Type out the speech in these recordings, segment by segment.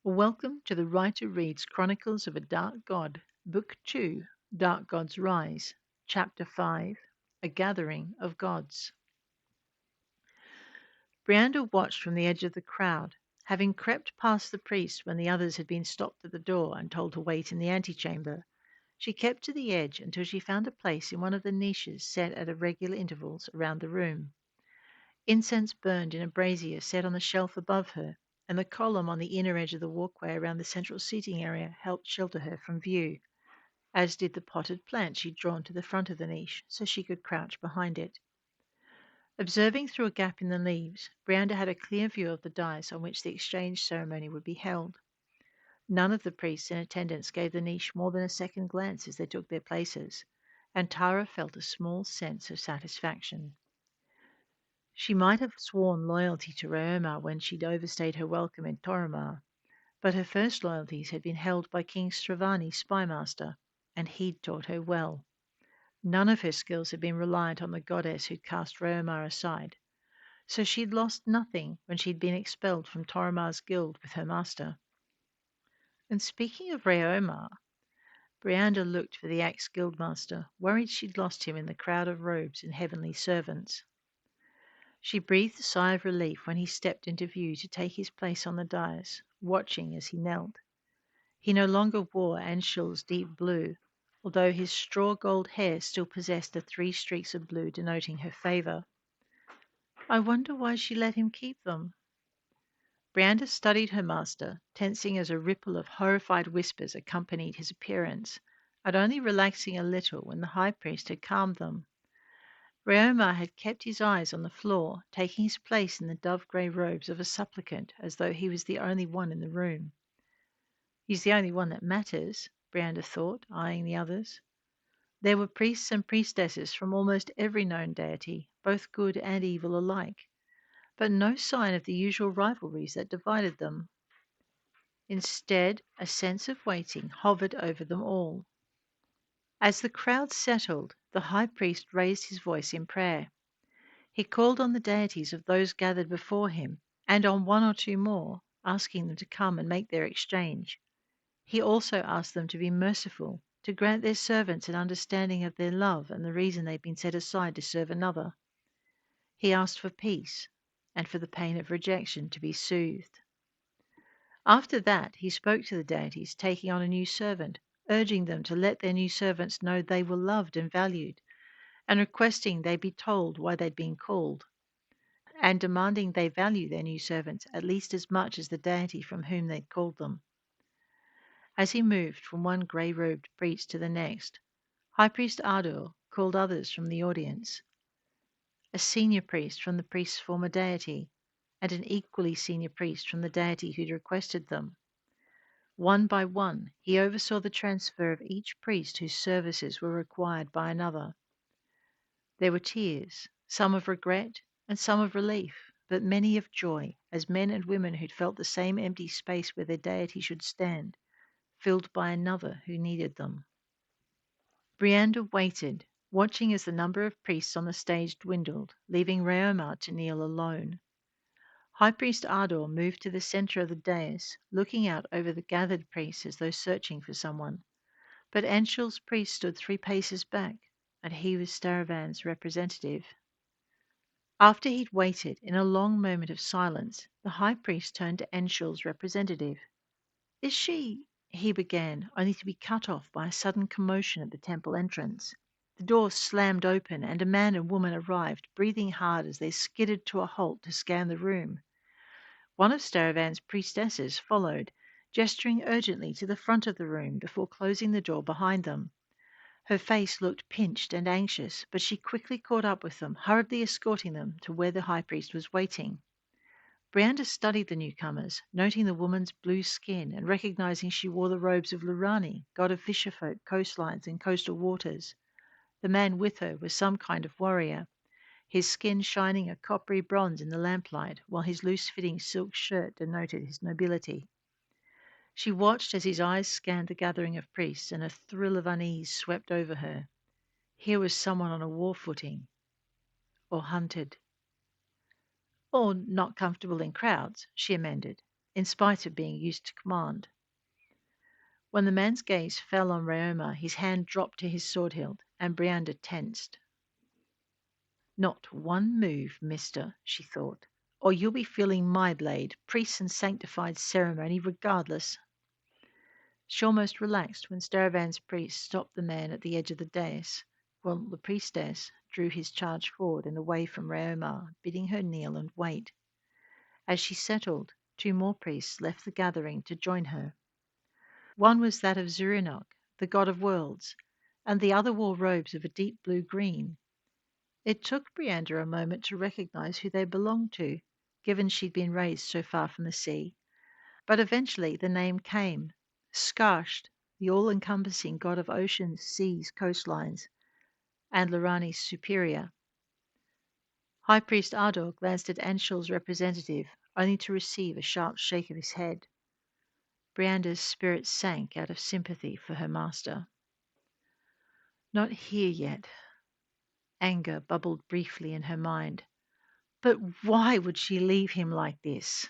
Welcome to the Writer Reads Chronicles of a Dark God, Book 2, Dark Gods Rise, Chapter 5, A Gathering of Gods. Brianda watched from the edge of the crowd, having crept past the priest when the others had been stopped at the door and told to wait in the antechamber. She kept to the edge until she found a place in one of the niches set at irregular intervals around the room. Incense burned in a brazier set on the shelf above her, and the column on the inner edge of the walkway around the central seating area helped shelter her from view, as did the potted plant she'd drawn to the front of the niche so she could crouch behind it. Observing through a gap in the leaves, Brianda had a clear view of the dais on which the exchange ceremony would be held. None of the priests in attendance gave the niche more than a second glance as they took their places, and Tara felt a small sense of satisfaction. She might have sworn loyalty to Raoma when she'd overstayed her welcome in Toromar, but her first loyalties had been held by King Stravani's spymaster, and he'd taught her well. None of her skills had been reliant on the goddess who'd cast Raoma aside, so she'd lost nothing when she'd been expelled from Toromar's guild with her master. And speaking of Raoma, Brianda looked for the axe guildmaster, worried she'd lost him in the crowd of robes and heavenly servants. She breathed a sigh of relief when he stepped into view to take his place on the dais, watching as he knelt. He no longer wore Anshul's deep blue, although his straw gold hair still possessed the 3 streaks of blue denoting her favour. I wonder why she let him keep them. Brianda studied her master, tensing as a ripple of horrified whispers accompanied his appearance, and only relaxing a little when the high priest had calmed them. Raoma had kept his eyes on the floor, taking his place in the dove-grey robes of a supplicant as though he was the only one in the room. He's the only one that matters, Brianda thought, eyeing the others. There were priests and priestesses from almost every known deity, both good and evil alike, but no sign of the usual rivalries that divided them. Instead, a sense of waiting hovered over them all. As the crowd settled, the high priest raised his voice in prayer. He called on the deities of those gathered before him, and on one or two more, asking them to come and make their exchange. He also asked them to be merciful, to grant their servants an understanding of their love and the reason they'd been set aside to serve another. He asked for peace, and for the pain of rejection to be soothed. After that, he spoke to the deities, taking on a new servant, urging them to let their new servants know they were loved and valued, and requesting they be told why they'd been called, and demanding they value their new servants at least as much as the deity from whom they'd called them. As he moved from one grey-robed priest to the next, High Priest Ardor called others from the audience, a senior priest from the priest's former deity, and an equally senior priest from the deity who'd requested them. One by one, he oversaw the transfer of each priest whose services were required by another. There were tears, some of regret and some of relief, but many of joy, as men and women who'd felt the same empty space where their deity should stand, filled by another who needed them. Brianda waited, watching as the number of priests on the stage dwindled, leaving Raoma to kneel alone. High Priest Ardor moved to the center of the dais, looking out over the gathered priests as though searching for someone. But Anshul's priest stood 3 paces back, and he was Staravan's representative. After he'd waited in a long moment of silence, the high priest turned to Anshul's representative. Is she? He began, only to be cut off by a sudden commotion at the temple entrance. The door slammed open, and a man and woman arrived, breathing hard as they skidded to a halt to scan the room. One of Staravan's priestesses followed, gesturing urgently to the front of the room before closing the door behind them. Her face looked pinched and anxious, but she quickly caught up with them, hurriedly escorting them to where the high priest was waiting. Brianda studied the newcomers, noting the woman's blue skin and recognizing she wore the robes of Lurani, god of fisherfolk, coastlines, and coastal waters. The man with her was some kind of warrior, his skin shining a coppery bronze in the lamplight, while his loose-fitting silk shirt denoted his nobility. She watched as his eyes scanned the gathering of priests, and a thrill of unease swept over her. Here was someone on a war footing, or hunted. Or not comfortable in crowds, she amended. in spite of being used to command. When the man's gaze fell on Rheoma, his hand dropped to his sword hilt, and Brianda tensed. Not one move, mister, she thought, or you'll be feeling my blade, priest and sanctified ceremony regardless. She almost relaxed when Staravan's priest stopped the man at the edge of the dais, while the priestess drew his charge forward and away from Rheoma, bidding her kneel and wait. As she settled, two more priests left the gathering to join her. One was that of Zurinog, the god of worlds, and the other wore robes of a deep blue-green. It took Brianda a moment to recognize who they belonged to, given she'd been raised so far from the sea. But eventually the name came. Skarsht, the all-encompassing god of oceans, seas, coastlines, and Lorani's superior. High Priest Ardor glanced at Anshul's representative, only to receive a sharp shake of his head. Brianda's spirit sank out of sympathy for her master. Not here yet. Anger bubbled briefly in her mind. But why would she leave him like this?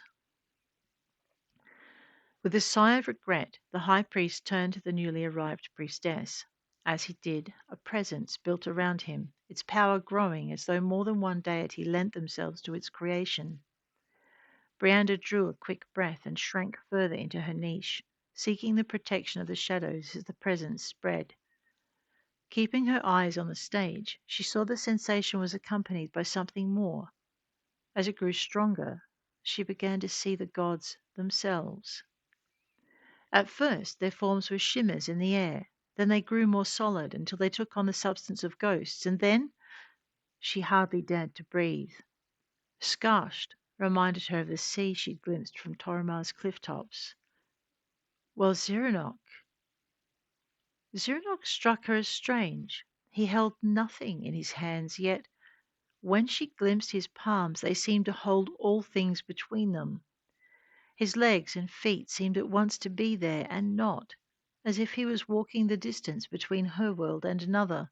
With a sigh of regret, the high priest turned to the newly arrived priestess. As he did, a presence built around him, its power growing as though more than one deity lent themselves to its creation. Brianda drew a quick breath and shrank further into her niche, seeking the protection of the shadows as the presence spread. Keeping her eyes on the stage, she saw the sensation was accompanied by something more. As it grew stronger, she began to see the gods themselves. At first, their forms were shimmers in the air. Then they grew more solid until they took on the substance of ghosts. And then she hardly dared to breathe. Skarsht reminded her of the sea she'd glimpsed from Toromar's cliff tops. Well, Ziranog struck her as strange. He held nothing in his hands, yet when she glimpsed his palms, they seemed to hold all things between them. His legs and feet seemed at once to be there and not, as if he was walking the distance between her world and another.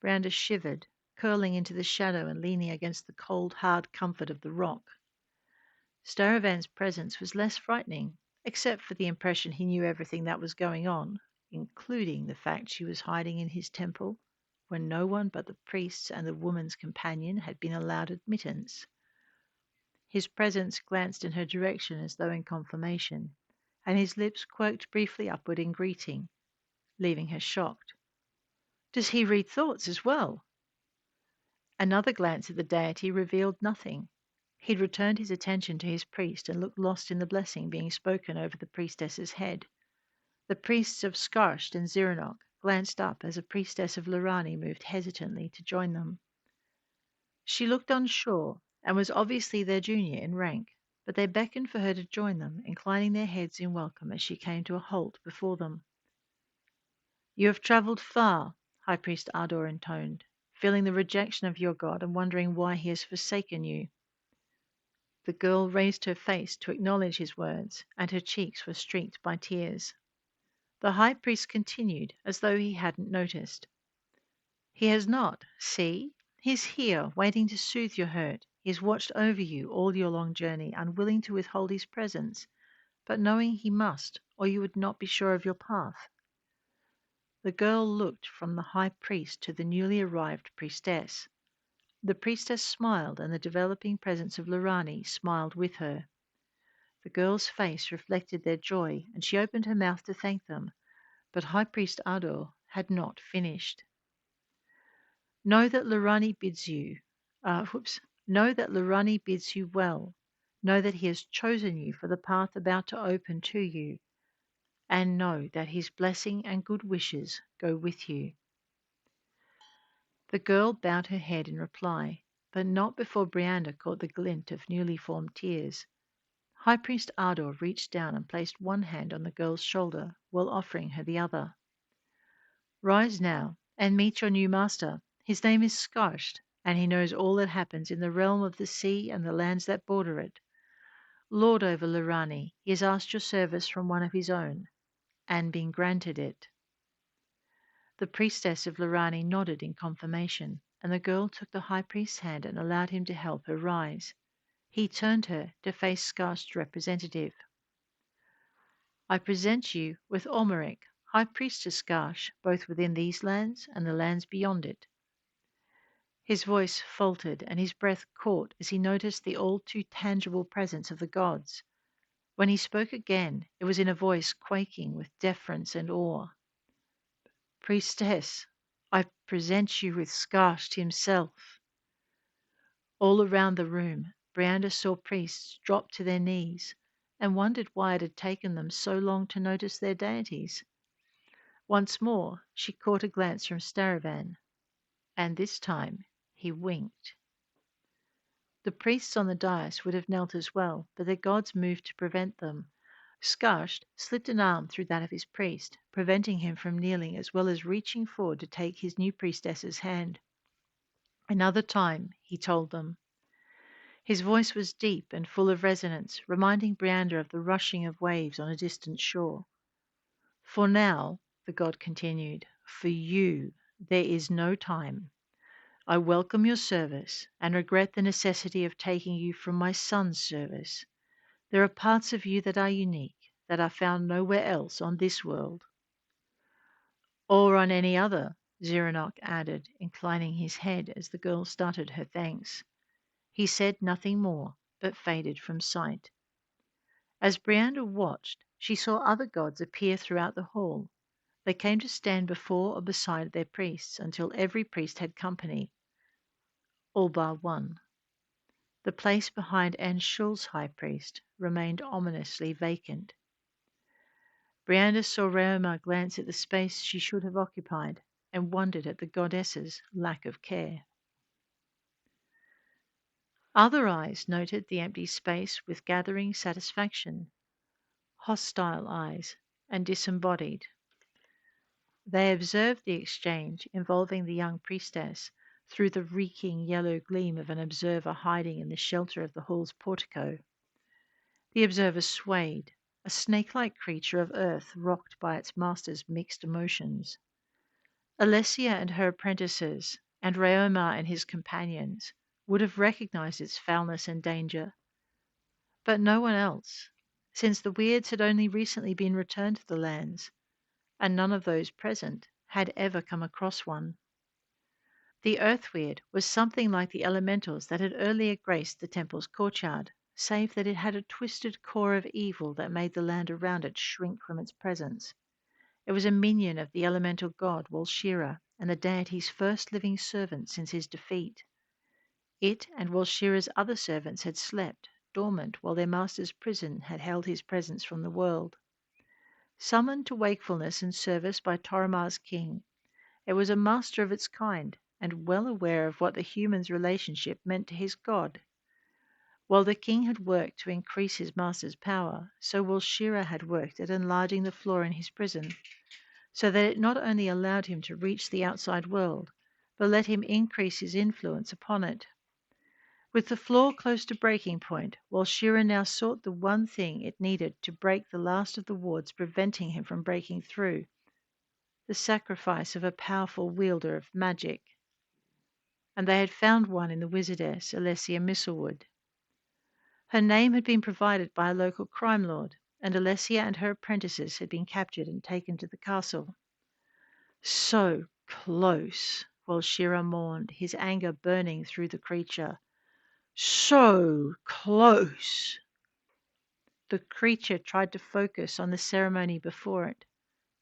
Branda shivered, curling into the shadow and leaning against the cold, hard comfort of the rock. Staravan's presence was less frightening, except for the impression he knew everything that was going on, including the fact she was hiding in his temple, when no one but the priests and the woman's companion had been allowed admittance. His presence glanced in her direction as though in confirmation, and his lips quirked briefly upward in greeting, leaving her shocked. Does he read thoughts as well? Another glance at the deity revealed nothing. He'd returned his attention to his priest and looked lost in the blessing being spoken over the priestess's head. The priests of Skarsht and Ziranog glanced up as a priestess of Lorani moved hesitantly to join them. She looked unsure and was obviously their junior in rank, but they beckoned for her to join them, inclining their heads in welcome as she came to a halt before them. You have travelled far, High Priest Ardor intoned, feeling the rejection of your god and wondering why he has forsaken you. The girl raised her face to acknowledge his words, and her cheeks were streaked by tears. The high priest continued, as though he hadn't noticed. He has not. See? He's here, waiting to soothe your hurt. He has watched over you all your long journey, unwilling to withhold his presence, but knowing he must, or you would not be sure of your path. The girl looked from the high priest to the newly arrived priestess. The priestess smiled, and the developing presence of Lorani smiled with her. The girl's face reflected their joy, and she opened her mouth to thank them, but High Priest Ardor had not finished. Know that Lorani bids you, know that Lorani bids you well. Know that he has chosen you for the path about to open to you, and know that his blessing and good wishes go with you. The girl bowed her head in reply, but not before Brianda caught the glint of newly formed tears. High Priest Ardor reached down and placed one hand on the girl's shoulder while offering her the other. Rise now and meet your new master. His name is Skarsht, and he knows all that happens in the realm of the sea and the lands that border it. Lord over Lorani, he has asked your service from one of his own, and been granted it. The priestess of Lorani nodded in confirmation, and the girl took the high priest's hand and allowed him to help her rise. He turned her to face Skarst's representative. I present you with Olmeric, High Priestess Skarsh, both within these lands and the lands beyond it. His voice faltered and his breath caught as he noticed the all too tangible presence of the gods. When he spoke again, it was in a voice quaking with deference and awe. Priestess, I present you with Skarst himself. All around the room, Brianda saw priests drop to their knees and wondered why it had taken them so long to notice their deities. Once more, she caught a glance from Staravan, and this time he winked. The priests on the dais would have knelt as well, but their gods moved to prevent them. Skarsht slipped an arm through that of his priest, preventing him from kneeling as well as reaching forward to take his new priestess's hand. Another time, he told them. His voice was deep and full of resonance, reminding Brianda of the rushing of waves on a distant shore. For now, the god continued, for you there is no time. I welcome your service and regret the necessity of taking you from my son's service. There are parts of you that are unique, that are found nowhere else on this world. Or on any other, Ziranok added, inclining his head as the girl started her thanks. He said nothing more, but faded from sight. As Brianda watched, she saw other gods appear throughout the hall. They came to stand before or beside their priests until every priest had company, all bar one. The place behind Anshul's high priest remained ominously vacant. Brianda saw Raoma glance at the space she should have occupied and wondered at the goddess's lack of care. Other eyes noted the empty space with gathering satisfaction, hostile eyes and disembodied. They observed the exchange involving the young priestess through the reeking yellow gleam of an observer hiding in the shelter of the hall's portico. The observer swayed, a snake-like creature of earth rocked by its master's mixed emotions. Alessia and her apprentices, and Raoma and his companions, would have recognized its foulness and danger, but no one else, since the weirds had only recently been returned to the lands, and none of those present had ever come across one. The earth weird was something like the elementals that had earlier graced the temple's courtyard, save that it had a twisted core of evil that made the land around it shrink from its presence. It was a minion of the elemental god Walshira and the deity's first living servant since his defeat. It and Walshira's other servants had slept, dormant, while their master's prison had held his presence from the world. Summoned to wakefulness and service by Toromar's king, it was a master of its kind, and well aware of what the human's relationship meant to his god. While the king had worked to increase his master's power, so Walshira had worked at enlarging the floor in his prison, so that it not only allowed him to reach the outside world, but let him increase his influence upon it. With the floor close to breaking point, Walshira now sought the one thing it needed to break the last of the wards preventing him from breaking through, the sacrifice of a powerful wielder of magic. And they had found one in the wizardess, Alessia Misselwood. Her name had been provided by a local crime lord, and Alessia and her apprentices had been captured and taken to the castle. So close, Walshira mourned, his anger burning through the creature. So close. The creature tried to focus on the ceremony before it,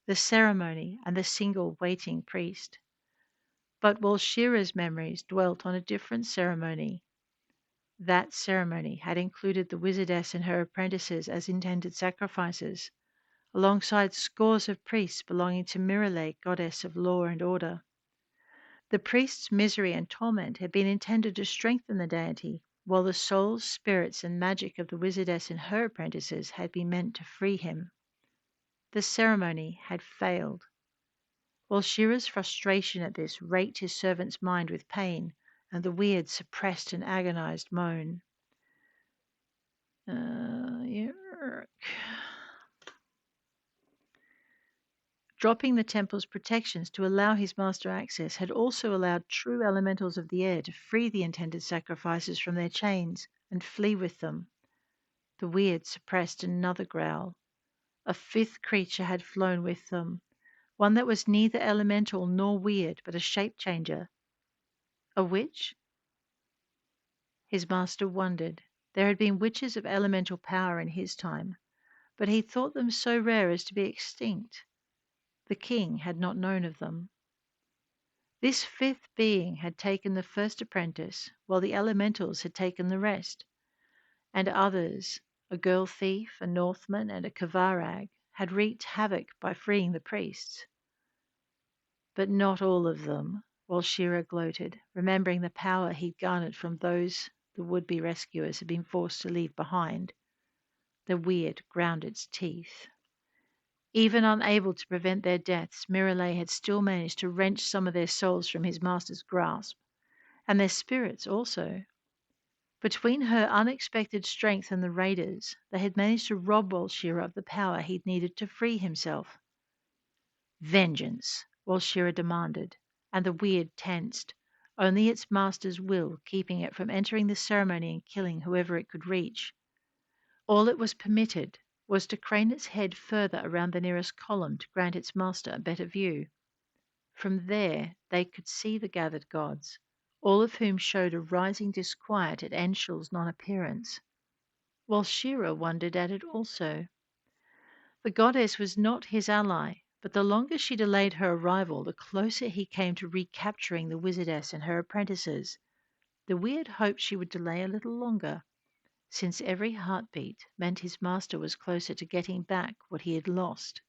the ceremony and the single waiting priest. But Walshira's memories dwelt on a different ceremony. That ceremony had included the wizardess and her apprentices as intended sacrifices, alongside scores of priests belonging to Mirrorlake, goddess of law and order. The priest's misery and torment had been intended to strengthen the deity, while the souls, spirits, and magic of the wizardess and her apprentices had been meant to free him. The ceremony had failed. Walshira's frustration at this raked his servant's mind with pain, and the weird suppressed an agonized moan. Yerk. Dropping the temple's protections to allow his master access had also allowed true elementals of the air to free the intended sacrifices from their chains and flee with them. The weird suppressed another growl. A fifth creature had flown with them, one that was neither elemental nor weird, but a shape changer. A witch? His master wondered. There had been witches of elemental power in his time, but he thought them so rare as to be extinct. The king had not known of them. This fifth being had taken the first apprentice, while the elementals had taken the rest, and others, a girl thief, a Northman, and a Kavarag, had wreaked havoc by freeing the priests. But not all of them, while Shira gloated, remembering the power he'd garnered from those the would-be rescuers had been forced to leave behind. The weird ground its teeth. Even unable to prevent their deaths, Miralay had still managed to wrench some of their souls from his master's grasp, and their spirits also. Between her unexpected strength and the raiders, they had managed to rob Walshira of the power he'd needed to free himself. Vengeance, Walshira demanded, and the weird tensed, only its master's will keeping it from entering the ceremony and killing whoever it could reach. All it was permitted was to crane its head further around the nearest column to grant its master a better view. From there they could see the gathered gods, all of whom showed a rising disquiet at Enshul's non-appearance, while Shira wondered at it also. The goddess was not his ally, but the longer she delayed her arrival, the closer he came to recapturing the wizardess and her apprentices. The weird hoped she would delay a little longer, since every heartbeat meant his master was closer to getting back what he had lost.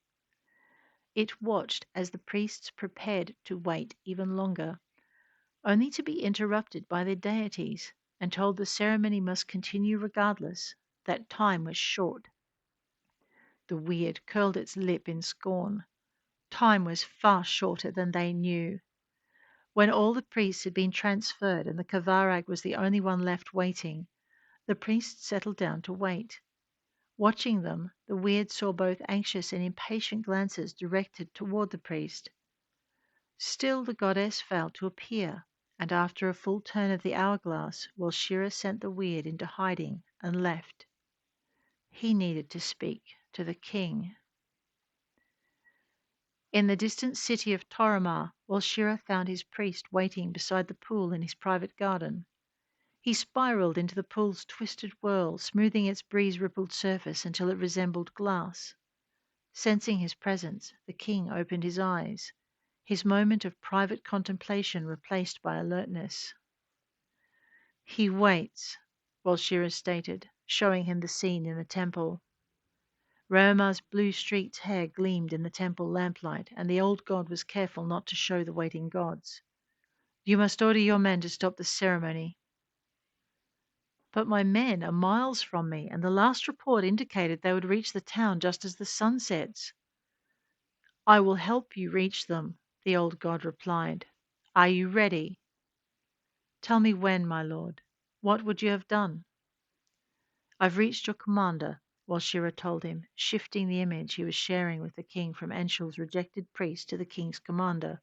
It watched as the priests prepared to wait even longer, only to be interrupted by their deities and told the ceremony must continue regardless, that time was short. The weird curled its lip in scorn. Time was far shorter than they knew. When all the priests had been transferred and the Kavarag was the only one left waiting, the priests settled down to wait. Watching them, the weird saw both anxious and impatient glances directed toward the priest. Still the goddess failed to appear, and after a full turn of the hourglass, Walshira sent the weird into hiding and left. He needed to speak to the king. In the distant city of Toromar, Walshira found his priest waiting beside the pool in his private garden. He spiraled into the pool's twisted whirl, smoothing its breeze-rippled surface until it resembled glass. Sensing his presence, the king opened his eyes, his moment of private contemplation replaced by alertness. He waits, Walshira stated, showing him the scene in the temple. Raumar's blue-streaked hair gleamed in the temple lamplight, and the old god was careful not to show the waiting gods. You must order your men to stop the ceremony. But my men are miles from me, and the last report indicated they would reach the town just as the sun sets. I will help you reach them, the old god replied. Are you ready? Tell me when, my lord. What would you have done? I've reached your commander, Walshira told him, shifting the image he was sharing with the king from Enshul's rejected priest to the king's commander.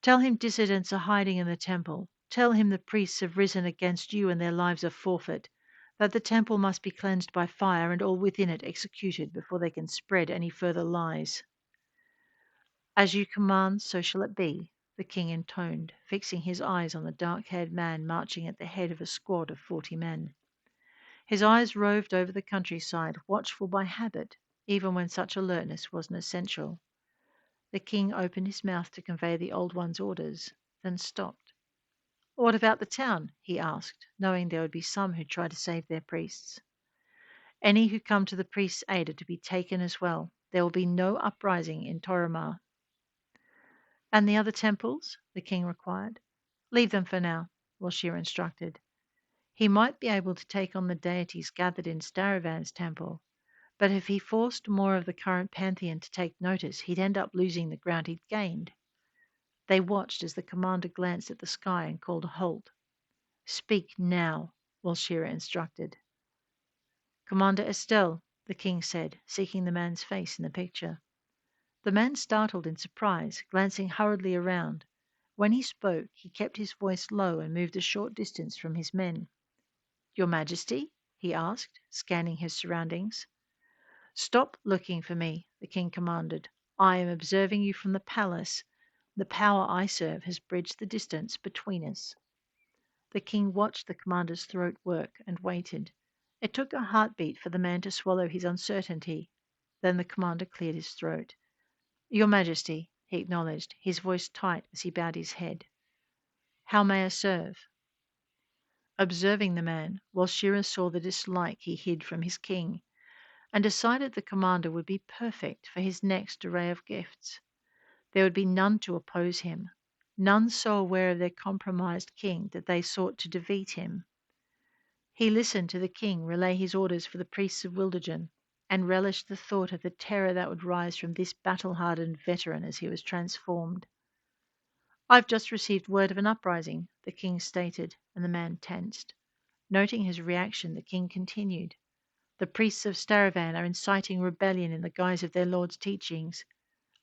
Tell him dissidents are hiding in the temple. Tell him the priests have risen against you and their lives are forfeit, that the temple must be cleansed by fire and all within it executed before they can spread any further lies. As you command, so shall it be, the king intoned, fixing his eyes on the dark-haired man marching at the head of a squad of 40 men. His eyes roved over the countryside, watchful by habit, even when such alertness wasn't essential. The king opened his mouth to convey the old one's orders, then stopped. What about the town? He asked, knowing there would be some who tried to save their priests. Any who come to the priest's aid are to be taken as well. There will be no uprising in Toromar. And the other temples? The king required. Leave them for now, Walshira instructed. He might be able to take on the deities gathered in Staravan's temple, but if he forced more of the current pantheon to take notice, he'd end up losing the ground he'd gained. They watched as the commander glanced at the sky and called a halt. Speak now, Walshira instructed. Commander Estelle, the king said, seeking the man's face in the picture. The man startled in surprise, glancing hurriedly around. When he spoke, he kept his voice low and moved a short distance from his men. Your Majesty? He asked, scanning his surroundings. Stop looking for me, the king commanded. I am observing you from the palace. The power I serve has bridged the distance between us. The king watched the commander's throat work and waited. It took a heartbeat for the man to swallow his uncertainty. Then the commander cleared his throat. Your Majesty, he acknowledged, his voice tight as he bowed his head. How may I serve? Observing the man, Walshira saw the dislike he hid from his king, and decided the commander would be perfect for his next array of gifts. There would be none to oppose him, none so aware of their compromised king that they sought to defeat him. He listened to the king relay his orders for the priests of Wildergen, and relished the thought of the terror that would rise from this battle-hardened veteran as he was transformed. I've just received word of an uprising, the king stated, and the man tensed. Noting his reaction, the king continued. The priests of Staravan are inciting rebellion in the guise of their lord's teachings.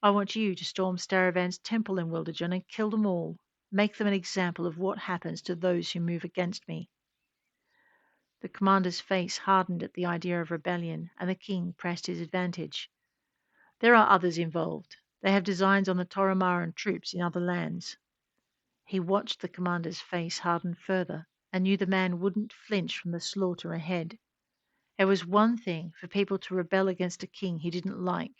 I want you to storm Staravan's temple in Wildergen and kill them all. Make them an example of what happens to those who move against me. The commander's face hardened at the idea of rebellion, and the king pressed his advantage. There are others involved. They have designs on the Toramaran troops in other lands. He watched the commander's face harden further and knew the man wouldn't flinch from the slaughter ahead. It was one thing for people to rebel against a king he didn't like,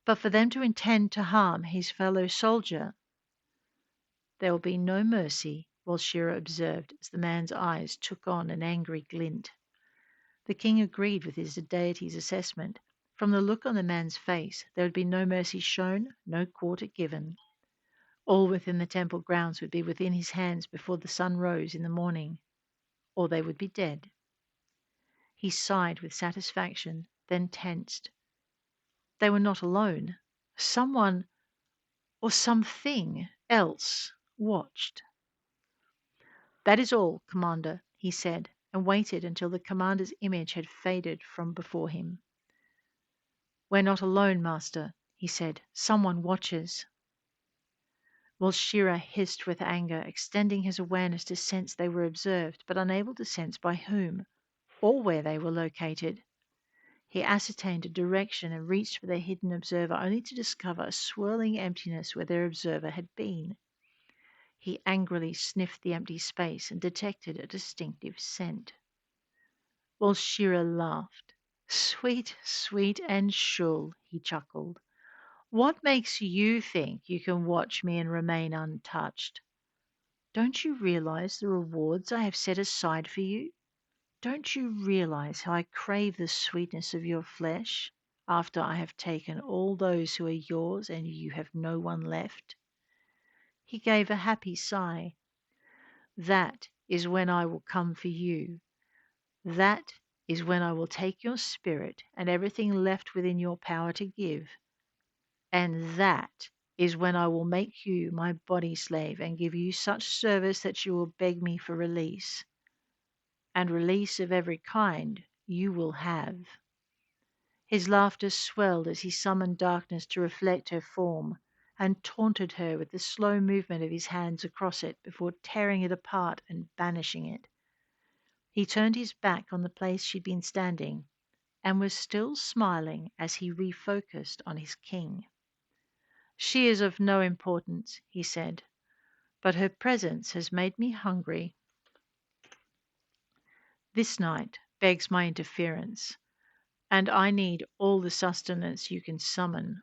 but for them to intend to harm his fellow soldier. There will be no mercy, Walshira observed as the man's eyes took on an angry glint. The king agreed with his deity's assessment. From the look on the man's face, there would be no mercy shown, no quarter given. All within the temple grounds would be within his hands before the sun rose in the morning, or they would be dead. He sighed with satisfaction, then tensed. They were not alone. Someone or something else watched. That is all, Commander, he said, and waited until the commander's image had faded from before him. We're not alone, Master, he said. Someone watches. Walshira hissed with anger, extending his awareness to sense they were observed, but unable to sense by whom, or where they were located. He ascertained a direction and reached for their hidden observer, only to discover a swirling emptiness where their observer had been. He angrily sniffed the empty space and detected a distinctive scent. Walshira laughed. Sweet, sweet and shrill, he chuckled. What makes you think you can watch me and remain untouched? Don't you realize the rewards I have set aside for you? Don't you realize how I crave the sweetness of your flesh after I have taken all those who are yours and you have no one left? He gave a happy sigh. That is when I will come for you. That is when I will take your spirit and everything left within your power to give. And that is when I will make you my body slave and give you such service that you will beg me for release. And release of every kind you will have. His laughter swelled as he summoned darkness to reflect her form, and taunted her with the slow movement of his hands across it before tearing it apart and banishing it. He turned his back on the place she'd been standing, and was still smiling as he refocused on his king. She is of no importance, he said, but her presence has made me hungry. This night begs my interference, and I need all the sustenance you can summon.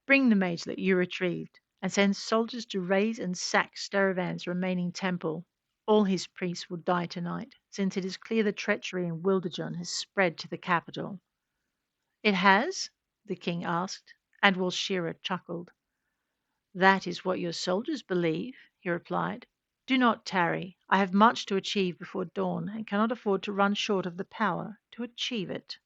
Bring the magelet you retrieved, and send soldiers to raise and sack Staravan's remaining temple. All his priests will die tonight, since it is clear the treachery in Wildergen has spread to the capital. It has? The king asked, and Walshira chuckled. That is what your soldiers believe, he replied. Do not tarry. I have much to achieve before dawn, and cannot afford to run short of the power to achieve it.